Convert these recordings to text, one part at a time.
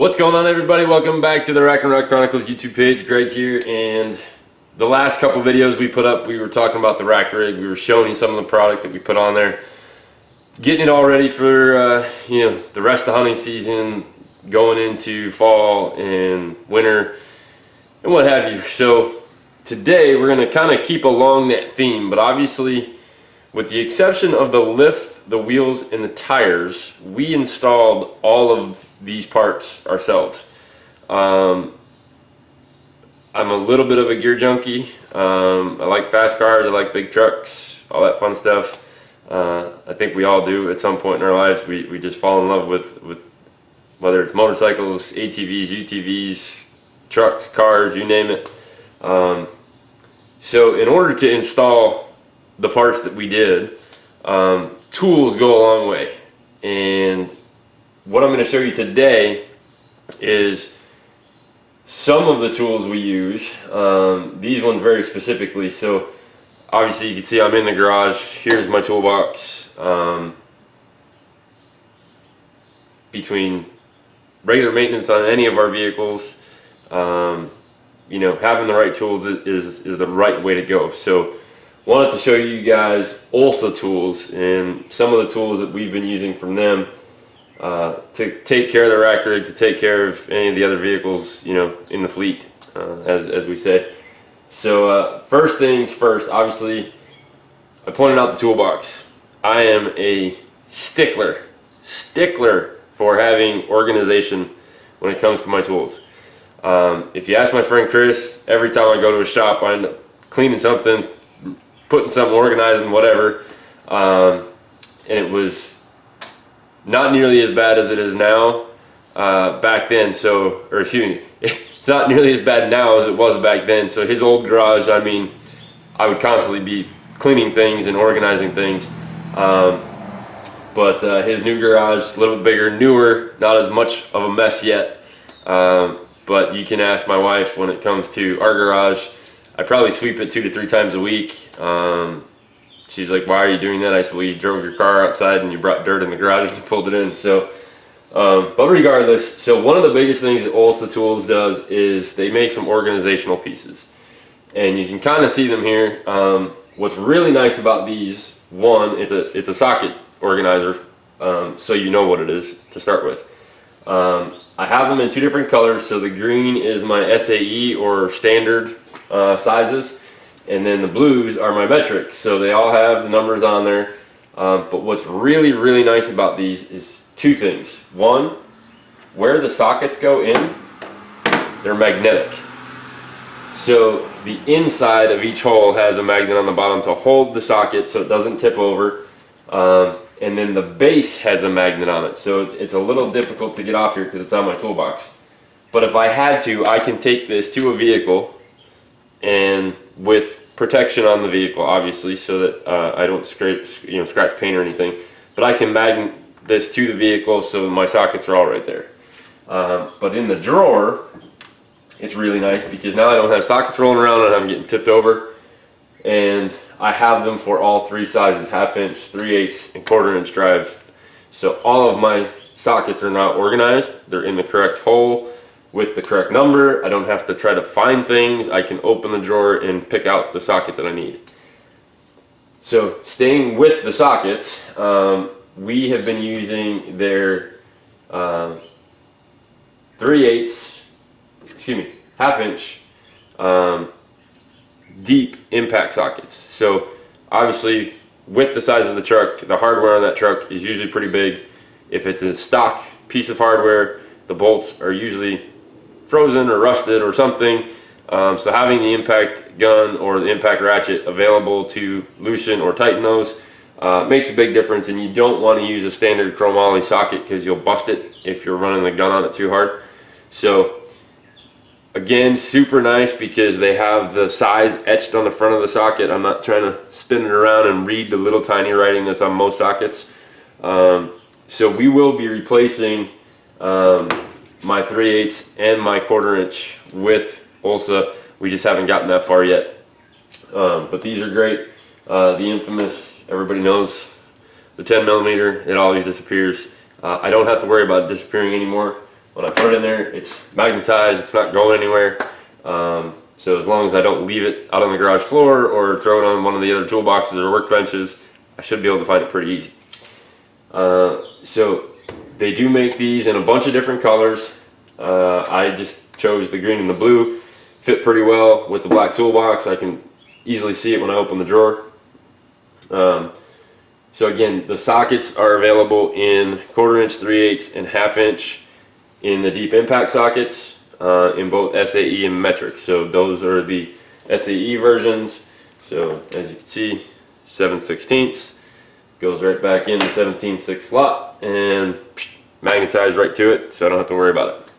What's going on, everybody? Welcome back to the Rod Chronicles YouTube page. Greg here, and the last couple videos we put up, we were talking about the rack rig. We were showing you some of the product that we put on there, getting it all ready for the rest of the hunting season, going into fall and winter and what have you. So today we're going to kind of keep along that theme, but obviously with the exception of the lift, the wheels, and the tires, we installed all of these parts ourselves. I'm a little bit of a gear junkie. I like fast cars, I like big trucks, all that fun stuff. I think we all do at some point in our lives. We just fall in love with whether it's motorcycles, ATVs, UTVs, trucks, cars, you name it. So in order to install the parts that we did, tools go a long way. And what I'm going to show you today is some of the tools we use. These ones very specifically. So obviously you can see I'm in the garage. Here's my toolbox. Between regular maintenance on any of our vehicles, having the right tools is the right way to go. So wanted to show you guys Olsa Tools and some of the tools that we've been using from them to take care of the rack rig, to take care of any of the other vehicles, in the fleet, as we say. So first things first, obviously, I pointed out the toolbox. I am a stickler for having organization when it comes to my tools. If you ask my friend Chris, every time I go to a shop, I end up cleaning something, putting something, organizing, whatever, and it was not nearly as bad as it is now back then. So, or excuse me, it's not nearly as bad now as it was back then. So his old garage, I mean, I would constantly be cleaning things and organizing things. But his new garage, a little bit bigger, newer, not as much of a mess yet. But you can ask my wife when it comes to our garage. I probably sweep it 2 to 3 times a week. She's like, "Why are you doing that?" I said, "Well, you drove your car outside and you brought dirt in the garage and you pulled it in." So, but regardless, so one of the biggest things that Olsa Tools does is they make some organizational pieces. And you can kind of see them here. What's really nice about these, one, it's a socket organizer, so you know what it is to start with. I have them in 2 different colors. So the green is my SAE or standard sizes, and then the blues are my metric. So they all have the numbers on there. But what's really, really nice about these is 2 things. One, where the sockets go in, they're magnetic. So the inside of each hole has a magnet on the bottom to hold the socket so it doesn't tip over. And then the base has a magnet on it. So it's a little difficult to get off here because it's on my toolbox. But if I had to, I can take this to a vehicle, and with protection on the vehicle, obviously, so that I don't scratch paint or anything. But I can magnet this to the vehicle so my sockets are all right there. But in the drawer, it's really nice because now I don't have sockets rolling around and I'm getting tipped over. And I have them for all 3 sizes: 1/2 inch, 3/8, and 1/4 inch drive. So all of my sockets are now organized. They're in the correct hole with the correct number. I don't have to try to find things. I can open the drawer and pick out the socket that I need. So staying with the sockets, we have been using their 1/2 inch deep impact sockets. So obviously with the size of the truck, the hardware on that truck is usually pretty big. If it's a stock piece of hardware, the bolts are usually frozen or rusted or something. So having the impact gun or the impact ratchet available to loosen or tighten those makes a big difference. And you don't want to use a standard chromoly socket because you'll bust it if you're running the gun on it too hard. So again, super nice because they have the size etched on the front of the socket. I'm not trying to spin it around and read the little tiny writing that's on most sockets. So we will be replacing my 3/8 and my 1/4 inch with Olsa. We just haven't gotten that far yet. But these are great. The infamous, everybody knows, the 10 millimeter, it always disappears. I don't have to worry about it disappearing anymore. When I put it in there, it's magnetized, it's not going anywhere. So as long as I don't leave it out on the garage floor or throw it on one of the other toolboxes or workbenches, I should be able to find it pretty easy. So they do make these in a bunch of different colors. I just chose the green and the blue. Fit pretty well with the black toolbox. I can easily see it when I open the drawer. So again, the sockets are available in 1/4 inch, 3/8, and 1/2 inch in the deep impact sockets, in both SAE and metric. So those are the SAE versions. So as you can see, 7/16 goes right back in the 17/6 slot and magnetized right to it, so I don't have to worry about it.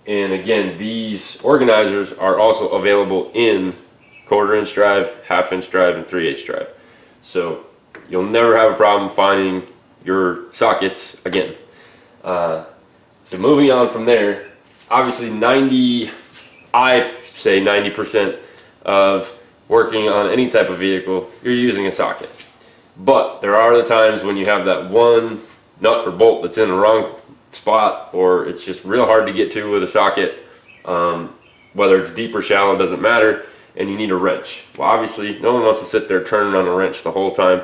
And again, these organizers are also available in 1/4 inch drive, 1/2 inch drive, and 3/8 drive. So you'll never have a problem finding your sockets again. So moving on from there, obviously I say 90% of working on any type of vehicle, you're using a socket. But there are the times when you have that one nut or bolt that's in the wrong spot, or it's just real hard to get to with a socket, whether it's deep or shallow, doesn't matter, and you need a wrench. Well, obviously no one wants to sit there turning on a wrench the whole time.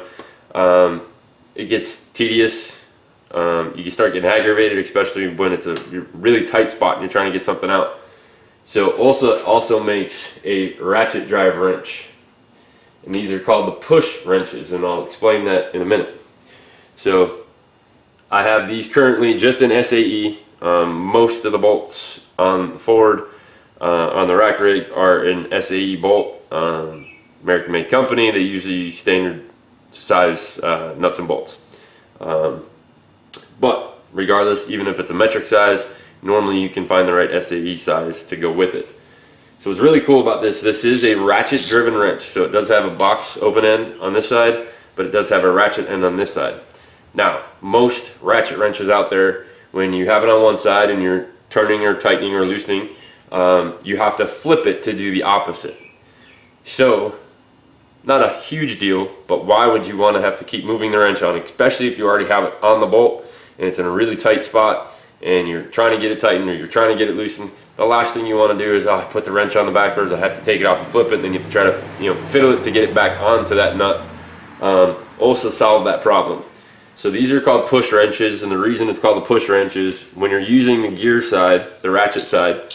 It gets tedious. You can start getting aggravated, especially when it's a really tight spot and you're trying to get something out. So Olsa also makes a ratchet drive wrench, and these are called the push wrenches, and I'll explain that in a minute. So I have these currently just in SAE. Most of the bolts on the Ford, on the rack rig, are in SAE bolt, American made company. They usually use standard size nuts and bolts. But regardless, even if it's a metric size, normally you can find the right SAE size to go with it. So what's really cool about this is a ratchet driven wrench. So it does have a box open end on this side, but it does have a ratchet end on this side. Now, most ratchet wrenches out there, when you have it on one side and you're turning or tightening or loosening, you have to flip it to do the opposite. So, not a huge deal, but why would you want to have to keep moving the wrench on, especially if you already have it on the bolt and it's in a really tight spot and you're trying to get it tightened or you're trying to get it loosened. The last thing you want to do is, oh, I put the wrench on the backwards, I have to take it off and flip it, and then you have to try to fiddle it to get it back onto that nut. Olsa solved that problem. So these are called push wrenches, and the reason it's called a push wrench is when you're using the gear side, the ratchet side,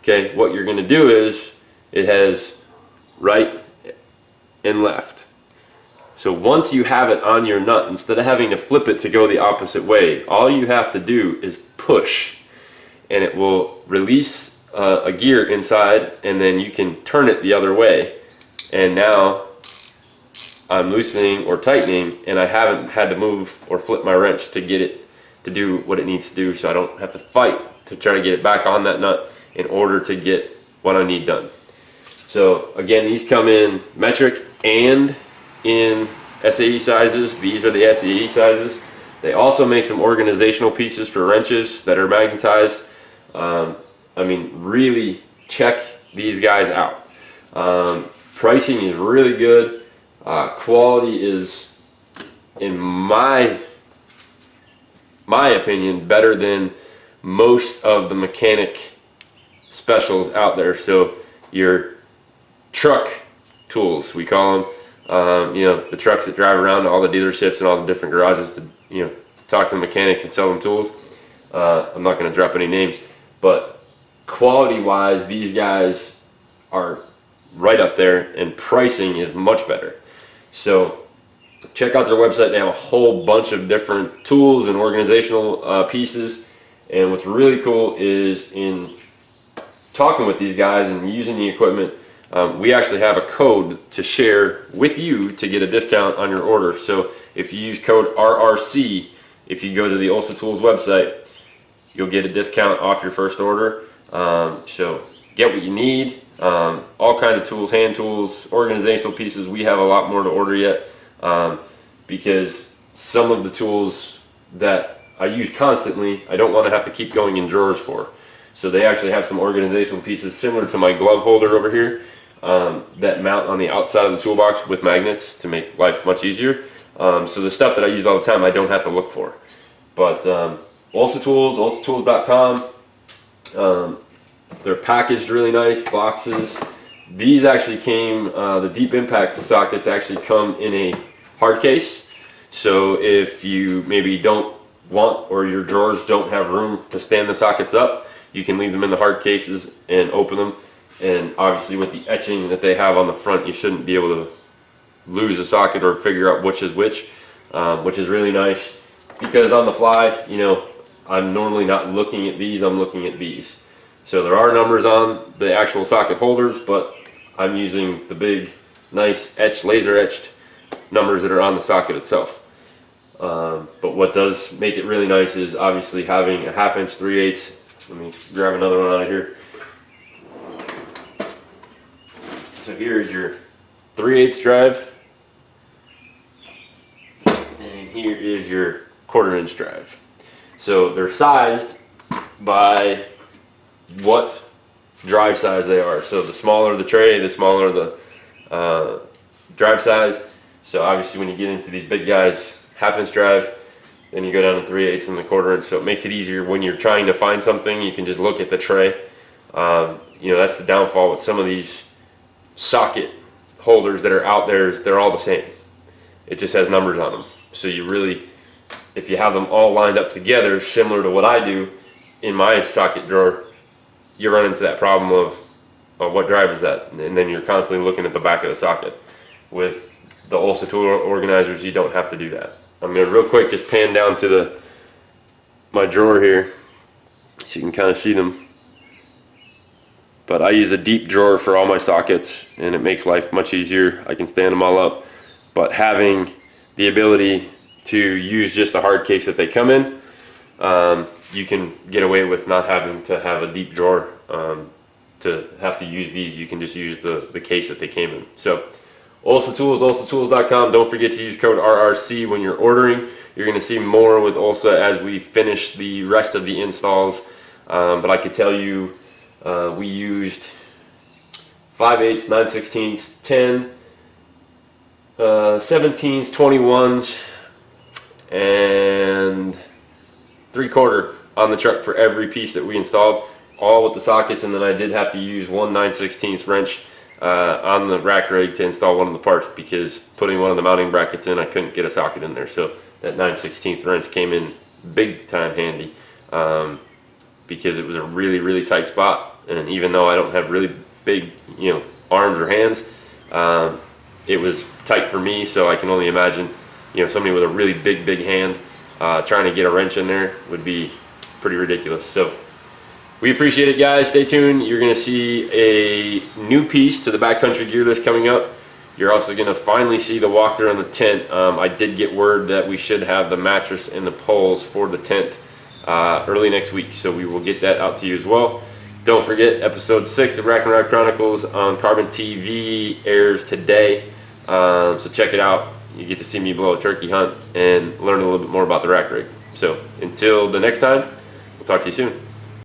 okay, what you're going to do is it has right and left. So once you have it on your nut, instead of having to flip it to go the opposite way, all you have to do is push, and it will release a gear inside, and then you can turn it the other way. And now I'm loosening or tightening, and I haven't had to move or flip my wrench to get it to do what it needs to do, so I don't have to fight to try to get it back on that nut in order to get what I need done. So again, these come in metric and in SAE sizes. These are the SAE sizes. They also make some organizational pieces for wrenches that are magnetized. I mean, really check these guys out. Pricing is really good. Quality is, in my opinion, better than most of the mechanic specials out there. So your truck tools, we call them, the trucks that drive around to all the dealerships and all the different garages to talk to the mechanics and sell them tools. I'm not going to drop any names, but quality wise, these guys are right up there, and pricing is much better. So check out their website. They have a whole bunch of different tools and organizational pieces, and what's really cool is in talking with these guys and using the equipment, we actually have a code to share with you to get a discount on your order. So if you use code RRC, if you go to the Olsa Tools website, you'll get a discount off your first order. So get what you need, all kinds of tools, hand tools, organizational pieces. We have a lot more to order yet, because some of the tools that I use constantly, I don't want to have to keep going in drawers for. So they actually have some organizational pieces similar to my glove holder over here, that mount on the outside of the toolbox with magnets to make life much easier. So the stuff that I use all the time, I don't have to look for. But Olsa Tools, OlsaTools.com. They're packaged really nice, boxes. These actually came, the deep impact sockets actually come in a hard case. So if you maybe don't want, or your drawers don't have room to stand the sockets up, you can leave them in the hard cases and open them. And obviously with the etching that they have on the front, you shouldn't be able to lose a socket or figure out which is which is really nice, because on the fly, you know, I'm normally not looking at these, I'm looking at these. So there are numbers on the actual socket holders, but I'm using the big, nice laser etched numbers that are on the socket itself. But what does make it really nice is obviously having a 1/2 inch 3/8. Let me grab another one out of here. So here is your 3/8 drive, and here is your 1/4 inch drive. So they're sized by what drive size they are. So the smaller the tray, the smaller the drive size. So obviously when you get into these big guys, 1/2 inch drive, then you go down to 3/8 and the 1/4 inch. So it makes it easier when you're trying to find something. You can just look at the tray. You know, that's the downfall with some of these socket holders that are out there, is they're all the same. It just has numbers on them. So you really, if you have them all lined up together, similar to what I do in my socket drawer, you run into that problem of what drive is that? And then you're constantly looking at the back of the socket. With the Olsa tool organizers, you don't have to do that. I'm going to real quick just pan down to my drawer here so you can kind of see them. But I use a deep drawer for all my sockets, and it makes life much easier. I can stand them all up. But having the ability to use just the hard case that they come in, you can get away with not having to have a deep drawer to have to use these. You can just use the case that they came in. So Olsa Tools, OlsaTools.com. Don't forget to use code RRC when you're ordering. You're going to see more with Olsa as we finish the rest of the installs. But I could tell you, we used 5/8, 9/16, 10, 17s, 21s, and 3/4 on the truck for every piece that we installed, all with the sockets. And then I did have to use one 9/16 wrench on the rack rig to install one of the parts, because putting one of the mounting brackets in, I couldn't get a socket in there. So that 9/16 wrench came in big time handy, because it was a really tight spot. And even though I don't have really big, you know, arms or hands, it was tight for me. So I can only imagine, you know, somebody with a really big hand trying to get a wrench in there would be pretty ridiculous. So we appreciate it, guys. Stay tuned. You're going to see a new piece to the backcountry gear list coming up. You're also going to finally see the walkthrough on the tent. I did get word that we should have the mattress and the poles for the tent early next week, so we will get that out to you as well. Don't forget, episode 6 of Rod Chronicles on Carbon TV airs today, so check it out. You get to see me blow a turkey hunt and learn a little bit more about the rack rig. So until the next time, we'll talk to you soon.